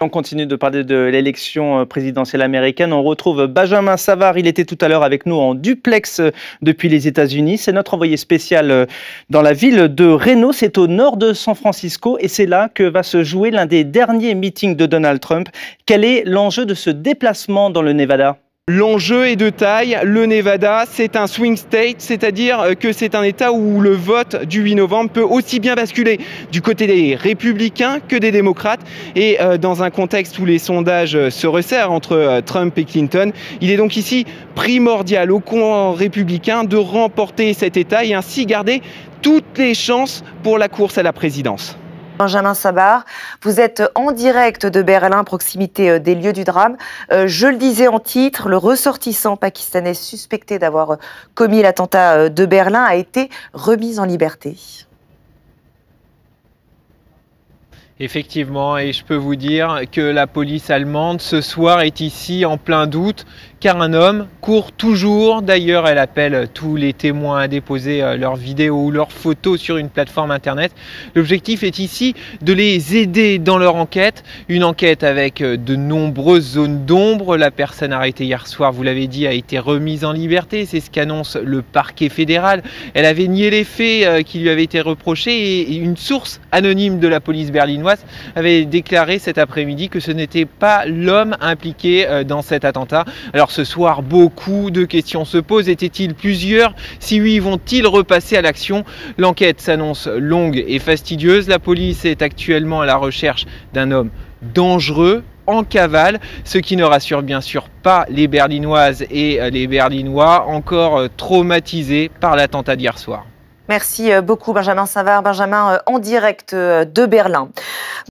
On continue de parler de l'élection présidentielle américaine. On retrouve Benjamin Savard. Il était tout à l'heure avec nous en duplex depuis les États-Unis. C'est notre envoyé spécial dans la ville de Reno. C'est au nord de San Francisco et c'est là que va se jouer l'un des derniers meetings de Donald Trump. Quel est l'enjeu de ce déplacement dans le Nevada ? L'enjeu est de taille. Le Nevada, c'est un swing state, c'est-à-dire que c'est un État où le vote du 8 novembre peut aussi bien basculer du côté des républicains que des démocrates. Et dans un contexte où les sondages se resserrent entre Trump et Clinton, il est donc ici primordial au camp républicain de remporter cet État et ainsi garder toutes les chances pour la course à la présidence. Benjamin Savard, vous êtes en direct de Berlin, proximité des lieux du drame. Je le disais en titre, le ressortissant pakistanais suspecté d'avoir commis l'attentat de Berlin a été remis en liberté. Effectivement, et je peux vous dire que la police allemande ce soir est ici en plein doute, car un homme court toujours. D'ailleurs, elle appelle tous les témoins à déposer leurs vidéos ou leurs photos sur une plateforme internet. L'objectif est ici de les aider dans leur enquête, une enquête avec de nombreuses zones d'ombre. La personne arrêtée hier soir, vous l'avez dit, a été remise en liberté, c'est ce qu'annonce le parquet fédéral. Elle avait nié les faits qui lui avaient été reprochés et une source anonyme de la police berlinoise avait déclaré cet après-midi que ce n'était pas l'homme impliqué dans cet attentat. Alors ce soir, beaucoup de questions se posent. Étaient-ils plusieurs? Si oui, vont-ils repasser à l'action? L'enquête s'annonce longue et fastidieuse. La police est actuellement à la recherche d'un homme dangereux, en cavale, ce qui ne rassure bien sûr pas les Berlinoises et les Berlinois encore traumatisés par l'attentat d'hier soir. Merci beaucoup Benjamin Savard. Benjamin en direct de Berlin.